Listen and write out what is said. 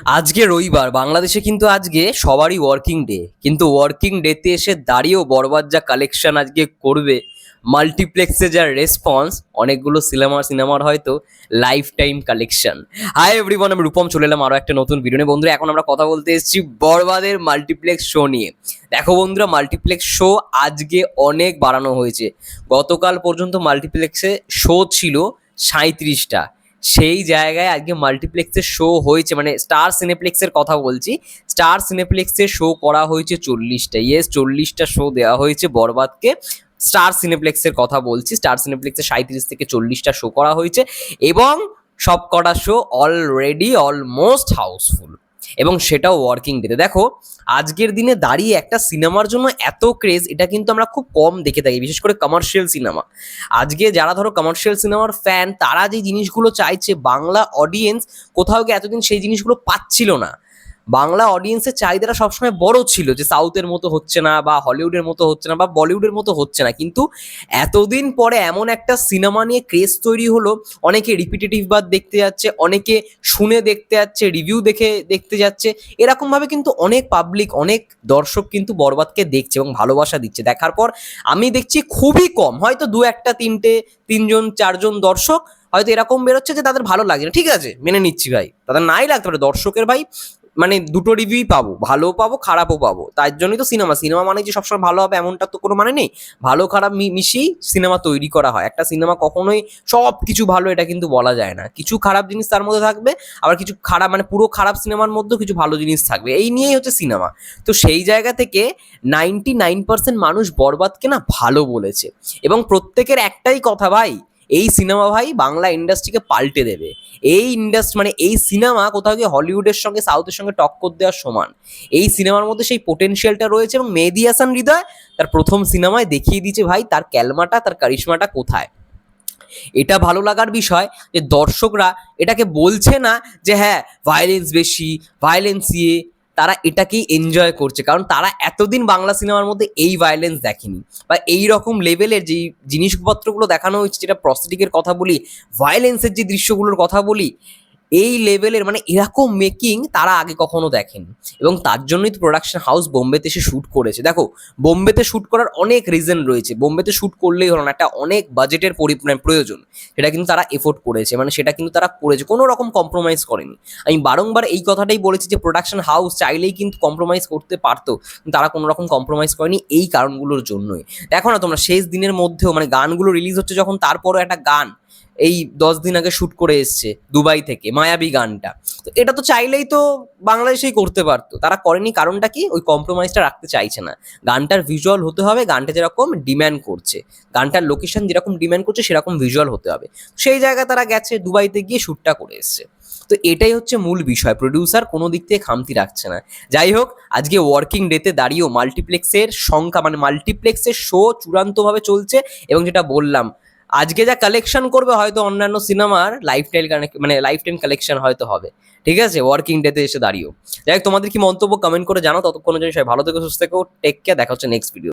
আজকে রবিবার বাংলাদেশে কিন্তু আজকে সবারই ওয়ার্কিং ডে, কিন্তু ওয়ার্কিং ডেতে এসে দাঁড়িয়েও বরবাদ যা কালেকশন আজকে করবে, মাল্টিপ্লেক্সে যা রেসপন্স, অনেকগুলো সিনেমার হয়তো life time collection. Hi everyone, আমি রূপম চলে এলাম আরো একটা নতুন ভিডিও নিয়ে। বন্ধুরা, এখন আমরা কথা বলতে এসেছি বরবাদের মাল্টিপ্লেক্স শো নিয়ে। দেখো বন্ধুরা, মাল্টিপ্লেক্স শো আজকে অনেক বাড়ানো হয়েছে। গতকাল পর্যন্ত মাল্টিপ্লেক্সে শো ছিল 37টা, সেই জায়গায় আজকে মাল্টিপ্লেক্সের শো হয়েছে, মানে স্টার সিনেপ্লেক্সের কথা বলছি। স্টার সিনেপ্লেক্সের শো করা হয়েছে 40টা। ইয়েস, 40টা শো দেওয়া হয়েছে বরবাদকে। স্টার সিনেপ্লেক্সের কথা বলছি, স্টার সিনেপ্লেক্সের 37 থেকে 40টা শো করা হয়েছে এবং সব কটা শো অলরেডি অলমোস্ট হাউসফুল, এবং সেটাও ওয়ার্কিং ডেতে। দেখো, আজকের দিনে দাঁড়িয়ে একটা সিনেমার জন্য এত ক্রেজ, এটা কিন্তু আমরা খুব কম দেখে থাকি, বিশেষ করে কমার্শিয়াল সিনেমা। আজকে যারা ধরো কমার্শিয়াল সিনেমার ফ্যান, তারা যে জিনিসগুলো চাইছে, বাংলা অডিয়েন্স কোথাও গিয়ে এতদিন সেই জিনিসগুলো পাচ্ছিল না। বাংলা অডিয়েন্সের চাহিদাটা সবসময় বড় ছিল, যে সাউথের মতো হচ্ছে না, বা হলিউডের মতো হচ্ছে না, বা বলিউডের মতো হচ্ছে না। কিন্তু এতদিন পরে এমন একটা সিনেমা নিয়ে ক্রেজ তৈরি হলো, অনেকে রিপিটেটিভ বার দেখতে যাচ্ছে, অনেকে শুনে দেখতে যাচ্ছে, রিভিউ দেখে দেখতে যাচ্ছে। এরকমভাবে কিন্তু অনেক পাবলিক, অনেক দর্শক কিন্তু বরবাদকে দেখছে এবং ভালোবাসা দিচ্ছে। দেখার পর আমি দেখছি খুবই কম, হয়তো দু একটা তিনটে, তিনজন চারজন দর্শক হয়তো এরকম বেরোচ্ছে যে তাদের ভালো লাগে না। ঠিক আছে, মেনে নিচ্ছি ভাই, তাদের নাই লাগতে পারে। দর্শকের ভাই মানে দুটো রিভিউই পাবো, ভালো পাবো, খারাপও পাবো। তার জন্যই তো সিনেমা মানে যে সবসময় ভালো হবে এমনটা তো কোনো মানে নেই। ভালো খারাপ মিশিয়েই সিনেমা তৈরি করা হয়। একটা সিনেমা কখনোই সব কিছু ভালো এটা কিন্তু বলা যায় না। কিছু খারাপ জিনিস তার মধ্যে থাকবে, আবার কিছু খারাপ, মানে পুরো খারাপ সিনেমার মধ্যেও কিছু ভালো জিনিস থাকবে। এই নিয়েই হচ্ছে সিনেমা। তো সেই জায়গা থেকে 99% মানুষ বরবাদকে না ভালো বলেছে, এবং প্রত্যেকের একটাই কথা, ভাই এই সিনেমা ভাই বাংলা ইন্ডাস্ট্রিকে পাল্টে দেবে। এই ইন্ডাস্ট্রি মানে এই সিনেমা কোথাও গিয়ে হলিউডের সঙ্গে সাউথের সঙ্গে টক্কর দেওয়ার সমান। এই সিনেমার মধ্যে সেই পোটেনশিয়ালটা রয়েছে, এবং মেহেদী হাসান হৃদয় তার প্রথম সিনেমায় দেখিয়ে দিয়েছে ভাই তার ক্যালমাটা, তার কারিশমাটা কোথায়। এটা ভালো লাগার বিষয় যে দর্শকরা এটাকে বলছে না যে হ্যাঁ ভায়োলেন্স বেশি, ভায়োলেন্স ইয়ে, তারা এটাকেই এনজয় করছে, কারণ তারা এতদিন বাংলা সিনেমার মধ্যে এই ভায়োলেন্স দেখেনি, বা এই রকম লেভেলের যেই জিনিসপত্রগুলো দেখানো হয়েছে, যেটা প্রস্থেটিকের কথা বলি, ভায়োলেন্সের যে দৃশ্যগুলোর কথা বলি, এই লেভেলের মানে এরকম মেকিং তারা আগে কখনো দেখেনি। এবং তার জন্যই তো প্রোডাকশন হাউস বোম্বেতে এসে শ্যুট করেছে। দেখো, বোম্বেতে শ্যুট করার অনেক রিজন রয়েছে, বোম্বেতে শ্যুট করলেই হলো না, একটা অনেক বাজেটের প্রয়োজন। সেটা কিন্তু তারা এফোর্ড করেছে, মানে সেটা কিন্তু তারা করেছে, কোনো রকম কম্প্রোমাইজ করেনি। আমি বারংবার এই কথাটাই বলেছি যে প্রোডাকশন হাউস চাইলেই কিন্তু কম্প্রোমাইজ করতে পারতো, কিন্তু তারা কোনো রকম কম্প্রোমাইজ করেনি এই কারণগুলোর জন্যই। দেখো না তোমরা, শেষ দিনের মধ্যেও মানে গানগুলো রিলিজ হচ্ছে যখন, তারপরও একটা গান এই 10 দিন আগে শ্যুট করে এসছে দুবাই থেকে, মায়াবী গানটা। তো এটা তো চাইলেই তো বাংলাদেশেই করতে পারতো, তারা করেনি। কারণটা কি? ওই কম্প্রোমাইজটা রাখতে চাইছে না। গানটার ভিজুয়াল হতে হবে, গানটা যেরকম ডিম্যান্ড করছে, গানটার লোকেশন যেরকম ডিম্যান্ড করছে সেরকম ভিজুয়াল হতে হবে। সেই জায়গায় তারা গেছে, দুবাইতে গিয়ে শ্যুটটা করে এসছে। তো এটাই হচ্ছে মূল বিষয়, প্রডিউসার কোনো দিক থেকে খামতি রাখছে না। যাই হোক, আজকে ওয়ার্কিং ডেতে দাঁড়িয়েও মাল্টিপ্লেক্সের সংখ্যা, মানে মাল্টিপ্লেক্সের শো চূড়ান্তভাবে চলছে, এবং যেটা বললাম, আজকে যা কালেকশন করবে হয়তো অন্যান্য সিনেমার লাইফ টাইম কালেকশন হয়তো হবে। ঠিক আছে, ওয়ার্কিং ডেতে এসে দাঁড়িয়েও। যাই হোক, তোমাদের কি মন্তব্য কমেন্ট করে জানাও। ততক্ষণের জন্য সবাই ভালো থেকো, সুস্থ থেকো, টেক কেয়ার, দেখা হচ্ছে নেক্সট ভিডিও।